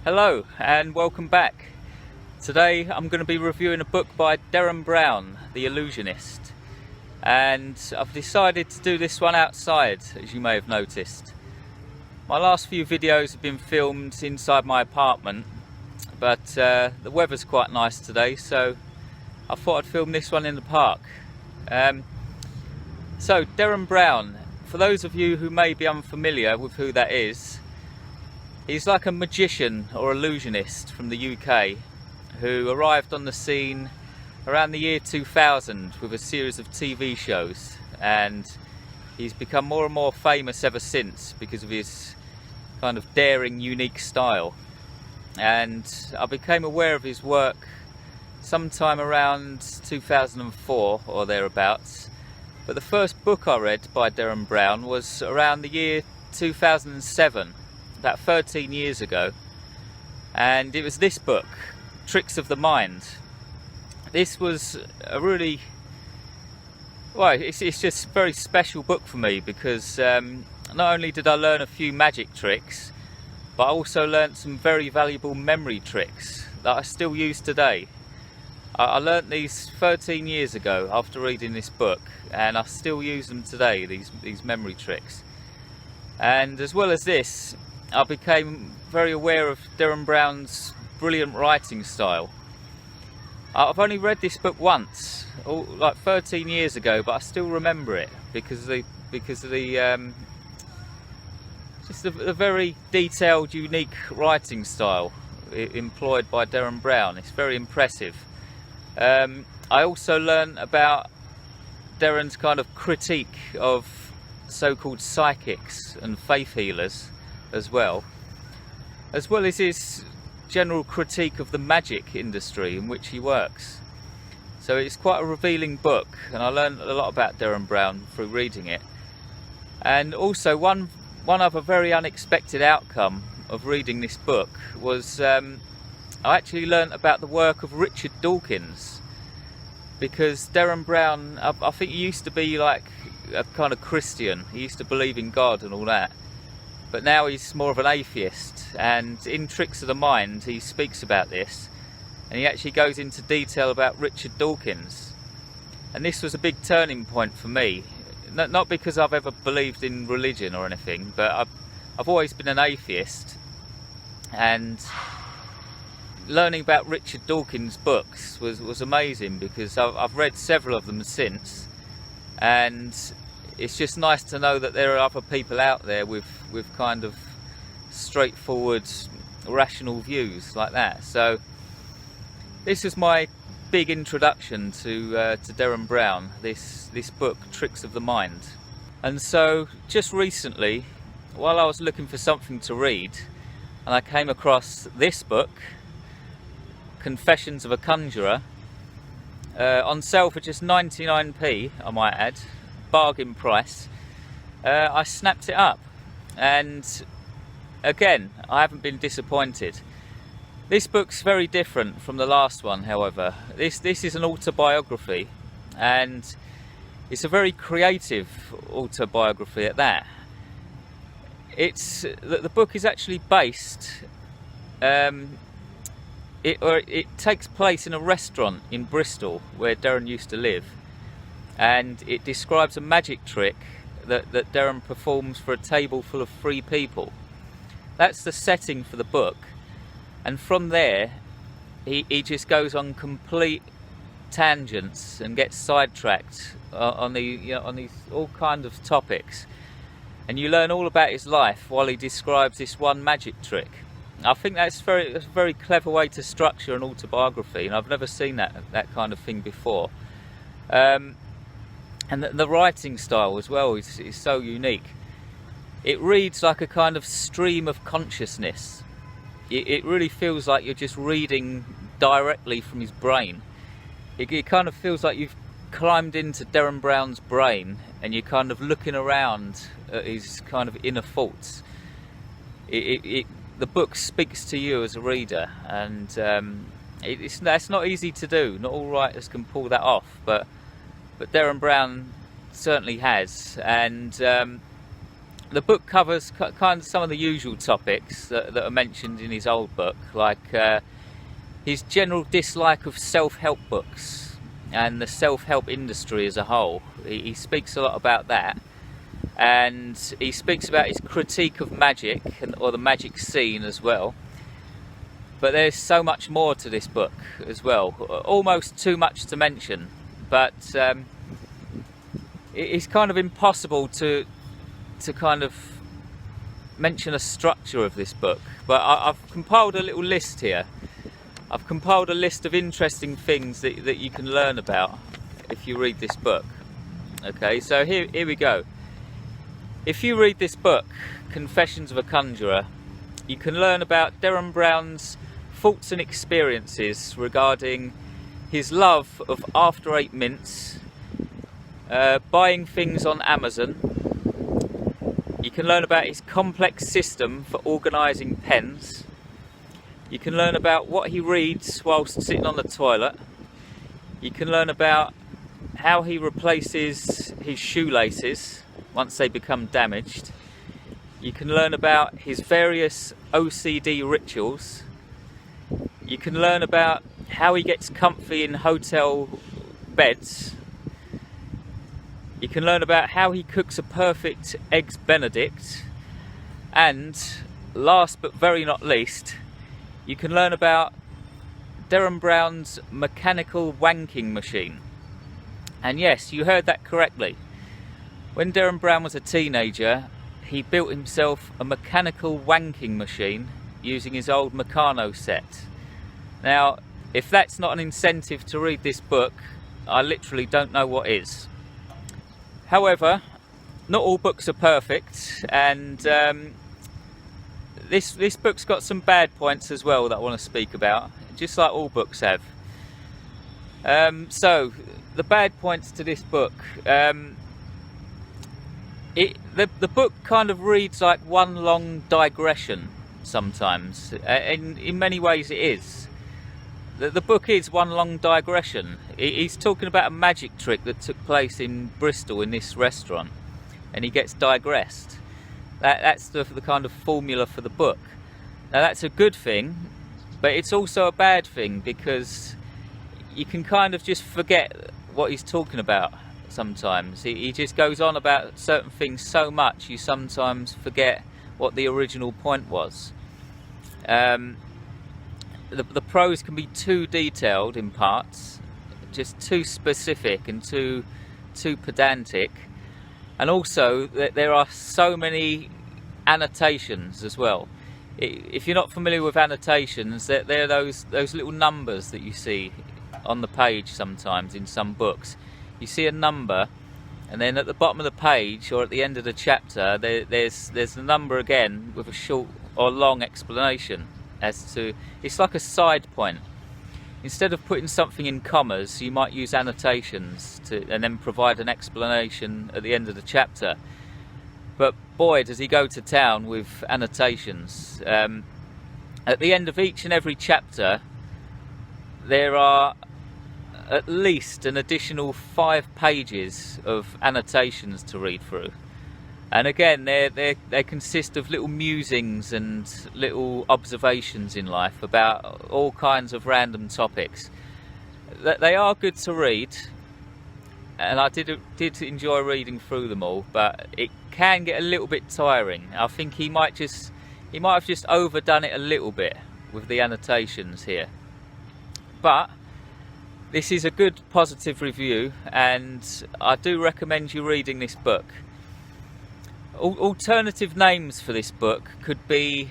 Hello and welcome back. Today I'm going to be reviewing a book by Derren Brown, The Illusionist, and I've decided to do this one outside, as you may have noticed. My last few videos have been filmed inside my apartment, but the weather's quite nice today, so I thought I'd film this one in the park. So Derren Brown, for those of you who may be unfamiliar with who that is, he's like a magician or illusionist from the UK who arrived on the scene around the year 2000 with a series of TV shows, and he's become more and more famous ever since because of his kind of daring, unique style. And I became aware of his work sometime around 2004 or thereabouts, but the first book I read by Derren Brown was around the year 2007. About 13 years ago, and it was this book, Tricks of the Mind. This was a really, well, it's just a very special book for me because not only did I learn a few magic tricks, but I also learnt some very valuable memory tricks that I still use today. I learnt these 13 years ago after reading this book, and I still use them today, these memory tricks. And as well as this, I became very aware of Derren Brown's brilliant writing style. I've only read this book once, like 13 years ago, but I still remember it because of the just a very detailed, unique writing style employed by Derren Brown. It's very impressive. I also learned about Derren's kind of critique of so-called psychics and faith healers as well as his general critique of the magic industry in which he works. So it's quite a revealing book, and I learned a lot about Derren Brown through reading it. And also one other very unexpected outcome of reading this book was I actually learned about the work of Richard Dawkins, because Derren Brown, I think he used to be like a kind of Christian. He used to believe in God and all that, but now he's more of an atheist, and in Tricks of the Mind he speaks about this, and he actually goes into detail about Richard Dawkins. And this was a big turning point for me, not because I've ever believed in religion or anything, but I've always been an atheist, and learning about Richard Dawkins' books was amazing because I've read several of them since, and it's just nice to know that there are other people out there with kind of straightforward, rational views like that. So this is my big introduction to Derren Brown, this book, Tricks of the Mind. And so just recently, while I was looking for something to read, and I came across this book, Confessions of a Conjurer, on sale for just 99p, I might add, bargain price. I snapped it up, and again I haven't been disappointed. This book's very different from the last one, however. This is an autobiography, and it's a very creative autobiography at that. The book is actually based, it takes place in a restaurant in Bristol where Derren used to live, and it describes a magic trick that Derren performs for a table full of 3 people. That's the setting for the book, and from there he just goes on complete tangents and gets sidetracked on these all kinds of topics, and you learn all about his life while he describes this one magic trick. I think that's a very clever way to structure an autobiography, and I've never seen that kind of thing before. And the writing style as well is so unique. It reads like a kind of stream of consciousness. It really feels like you're just reading directly from his brain. It kind of feels like you've climbed into Derren Brown's brain and you're kind of looking around at his kind of inner thoughts. The book speaks to you as a reader, and that's not easy to do. Not all writers can pull that off, but Derren Brown certainly has. And the book covers kind of some of the usual topics that are mentioned in his old book, like his general dislike of self-help books and the self-help industry as a whole. He speaks a lot about that, and he speaks about his critique of magic or the magic scene as well. But there's so much more to this book as well, almost too much to mention, but it's kind of impossible to kind of mention a structure of this book. But I've compiled a little list here. I've compiled a list of interesting things that you can learn about if you read this book. Okay, so here we go. If you read this book, Confessions of a Conjurer, you can learn about Derren Brown's thoughts and experiences regarding his love of After 8 mints, buying things on Amazon. You can learn about his complex system for organising pens. You can learn about what he reads whilst sitting on the toilet. You can learn about how he replaces his shoelaces once they become damaged. You can learn about his various OCD rituals. You can learn about how he gets comfy in hotel beds. You can learn about how he cooks a perfect Eggs Benedict. And last but very not least, you can learn about Derren Brown's mechanical wanking machine. And yes, you heard that correctly. When Derren Brown was a teenager, he built himself a mechanical wanking machine using his old Meccano set. Now, if that's not an incentive to read this book, I literally don't know what is. However, not all books are perfect, and this book's got some bad points as well that I want to speak about, just like all books have. So, the bad points to this book. The book kind of reads like one long digression sometimes. In many ways it is. The book is one long digression. He's talking about a magic trick that took place in Bristol in this restaurant, and he gets digressed. That's the kind of formula for the book. Now that's a good thing, but it's also a bad thing, because you can kind of just forget what he's talking about sometimes. He just goes on about certain things so much you sometimes forget what the original point was. The prose can be too detailed in parts, just too specific and too pedantic, and also there are so many annotations as well. If you're not familiar with annotations, they're those little numbers that you see on the page sometimes in some books. You see a number, and then at the bottom of the page or at the end of the chapter there's the number again with a short or long explanation as to, it's like a side point. Instead of putting something in commas, you might use annotations and then provide an explanation at the end of the chapter. But boy, does he go to town with annotations. At the end of each and every chapter there are at least an additional 5 pages of annotations to read through. And again, they consist of little musings and little observations in life about all kinds of random topics. They are good to read, and I did enjoy reading through them all, but it can get a little bit tiring. I think he might have just overdone it a little bit with the annotations here. But this is a good positive review, and I do recommend you reading this book. Alternative names for this book could be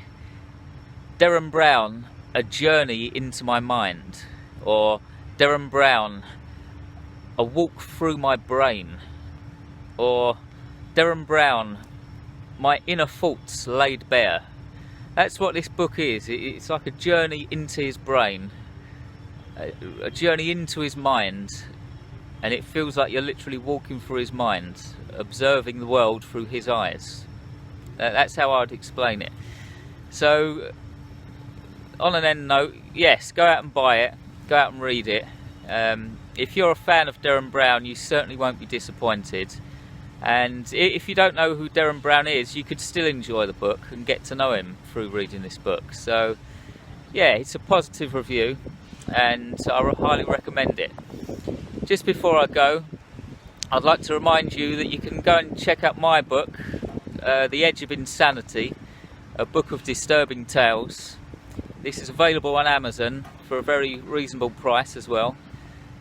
Derren Brown, A Journey into My Mind, or Derren Brown, A Walk Through My Brain, or Derren Brown, My Inner Thoughts Laid Bare. That's what this book is. It's like a journey into his brain, a journey into his mind, and it feels like you're literally walking through his mind, observing the world through his eyes. That's how I'd explain it. So, on an end note, yes, go out and buy it, go out and read it. If you're a fan of Derren Brown, you certainly won't be disappointed. And if you don't know who Derren Brown is, you could still enjoy the book and get to know him through reading this book. So yeah, it's a positive review and I highly recommend it. Just before I go, I'd like to remind you that you can go and check out my book, The Edge of Insanity, a book of disturbing tales. This is available on Amazon for a very reasonable price as well.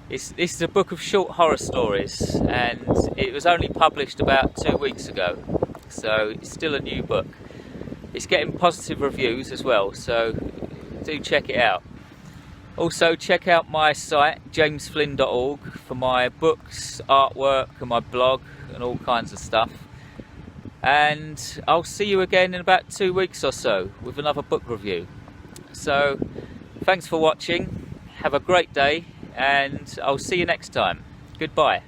This is a book of short horror stories, and it was only published about 2 weeks ago, so it's still a new book. It's getting positive reviews as well, so do check it out. Also check out my site jamesflynn.org for my books, artwork and my blog and all kinds of stuff. And I'll see you again in about 2 weeks or so with another book review. So thanks for watching, have a great day, and I'll see you next time. Goodbye.